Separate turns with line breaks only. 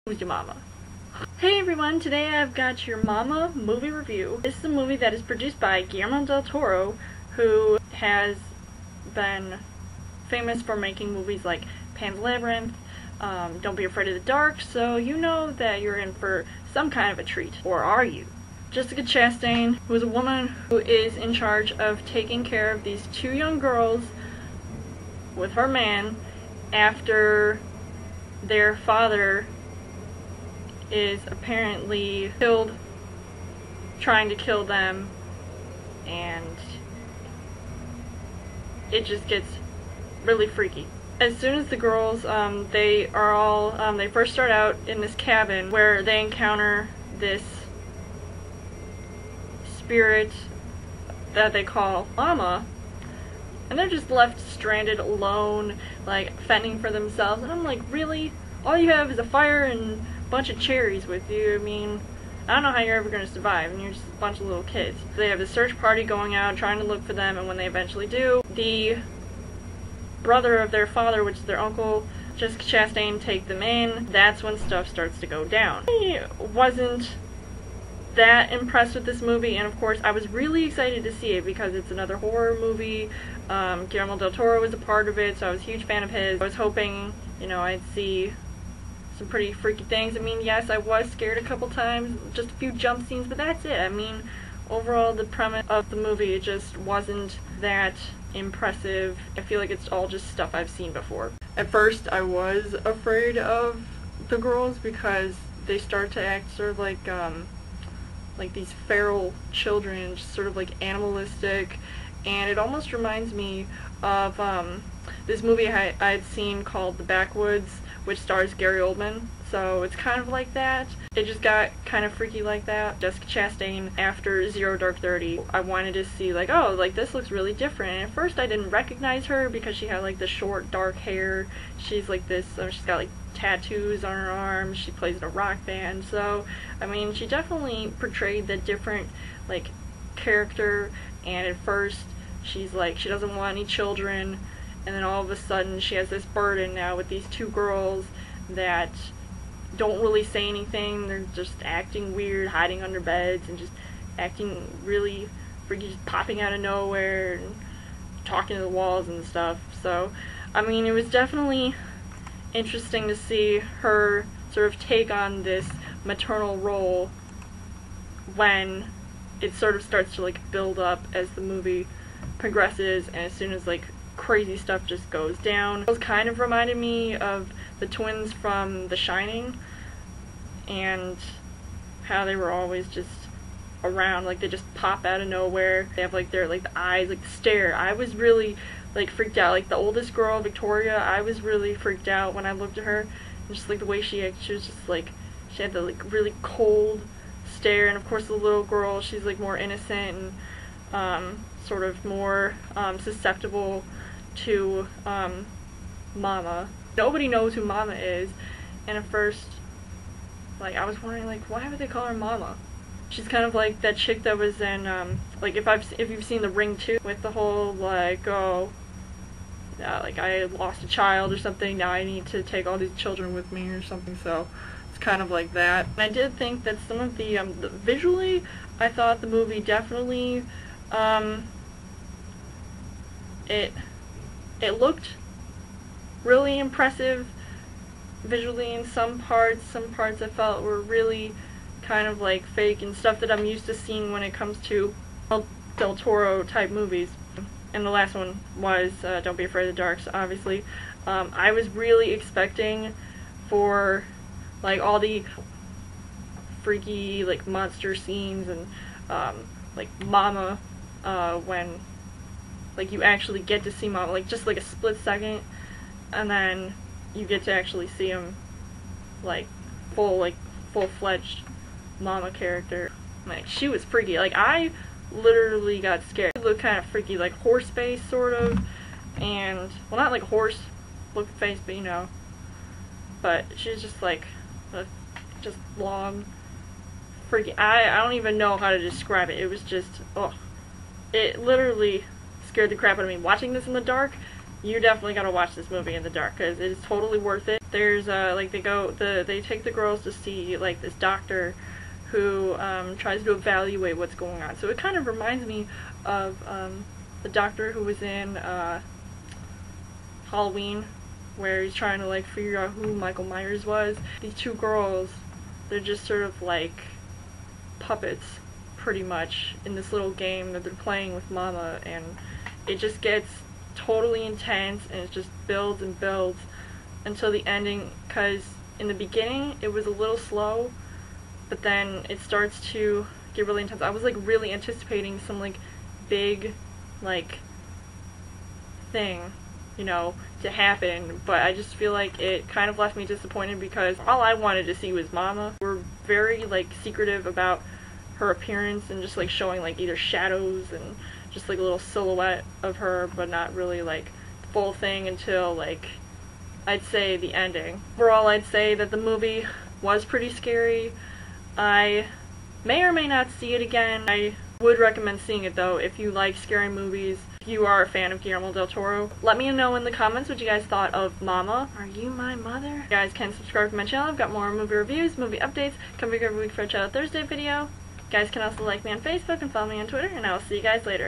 Who's your mama? Hey everyone, today I've got your mama movie review. This is a movie that is produced by Guillermo del Toro, who has been famous for making movies like Pan's Labyrinth, Don't Be Afraid of the Dark, so you know that you're in for some kind of a treat. Or are you? Jessica Chastain, who is a woman who is in charge of taking care of these two young girls with her man after their father is apparently killed trying to kill them, and it just gets really freaky. As soon as the girls, they first start out in this cabin where they encounter this spirit that they call Mama, and they're just left stranded alone, like fending for themselves. And I'm like, really? All you have is a fire and a bunch of cherries with you? I mean, I don't know how you're ever going to survive, and you're just a bunch of little kids. They have a search party going out trying to look for them, and when they eventually do, the brother of their father, which is their uncle, Jessica Chastain, take them in. That's when stuff starts to go down. I wasn't that impressed with this movie, and of course I was really excited to see it because it's another horror movie. Guillermo del Toro was a part of it, so I was a huge fan of his. I was hoping, you know, I'd see some pretty freaky things. I mean, yes, I was scared a couple times, just a few jump scenes, but that's it. I mean, overall the premise of the movie, it just wasn't that impressive. I feel like it's all just stuff I've seen before. At first I was afraid of the girls because they start to act sort of like these feral children, just sort of like animalistic, and it almost reminds me of this movie I'd seen called The Backwoods, which stars Gary Oldman, so it's kind of like that. It just got kind of freaky like that. Jessica Chastain, after Zero Dark 30, I wanted to see, like, oh, like, this looks really different, and at first I didn't recognize her because she had, like, the short, dark hair. She's like this, she's got, like, tattoos on her arms, she plays in a rock band, so, I mean, she definitely portrayed the different, like, character, and at first, she's like, she doesn't want any children, and then all of a sudden, she has this burden now with these two girls that don't really say anything. They're just acting weird, hiding under beds, and just acting really freaky, just popping out of nowhere, and talking to the walls and stuff. So, I mean, it was definitely interesting to see her sort of take on this maternal role when it sort of starts to, like, build up as the movie progresses, and as soon as, like, crazy stuff just goes down. It was kind of reminded me of the twins from The Shining, and how they were always just around, like, they just pop out of nowhere. They have, like, their, like, the eyes, like, the stare. I was really, like, freaked out. Like, the oldest girl, Victoria, I was really freaked out when I looked at her, and just, like, the way she acted, she was just, like, she had the, like, really cold stare, and of course the little girl, she's, like, more innocent and sort of more susceptible to Mama. Nobody knows who Mama is, and at first, like, I was wondering, like, why would they call her Mama? She's kind of like that chick that was in like, if you've seen The Ring 2, with the whole, like, oh, like, I lost a child or something, now I need to take all these children with me or something. So it's kind of like that. And I did think that some of the visually, I thought the movie definitely it looked really impressive visually in some parts. Some parts I felt were really kind of like fake and stuff that I'm used to seeing when it comes to Del Toro type movies. And the last one was Don't Be Afraid of the Dark, so obviously I was really expecting for, like, all the freaky, like, monster scenes and like Mama, when, like, you actually get to see Mama, like, just like a split second, and then you get to actually see him, like, full-fledged Mama character. Like, she was freaky. Like, I literally got scared. It looked kind of freaky, like horse face, sort of, and, well, not like horse look face, but, you know, but she's just like just long, freaky. I don't even know how to describe it. It was just, oh, it literally scared the crap out of me. Watching this in the dark, you definitely gotta watch this movie in the dark because it is totally worth it. There's like they take the girls to see like this doctor who tries to evaluate what's going on. So it kind of reminds me of the doctor who was in Halloween, where he's trying to like figure out who Michael Myers was. These two girls, they're just sort of like puppets pretty much in this little game that they're playing with Mama, and it just gets totally intense and it just builds and builds until the ending, because in the beginning it was a little slow, but then it starts to get really intense. I was like really anticipating some like big like thing, you know, to happen, but I just feel like it kind of left me disappointed because all I wanted to see was Mama. We're very like secretive about her appearance and just like showing like either shadows and just like a little silhouette of her, but not really like the full thing until like I'd say the ending. Overall, I'd say that the movie was pretty scary. I may or may not see it again. I would recommend seeing it though if you like scary movies, if you are a fan of Guillermo del Toro. Let me know in the comments what you guys thought of Mama. Are you my mother? You guys can subscribe to my channel. I've got more movie reviews, movie updates, come back every week for a Child Thursday video. You guys can also like me on Facebook and follow me on Twitter, and I will see you guys later.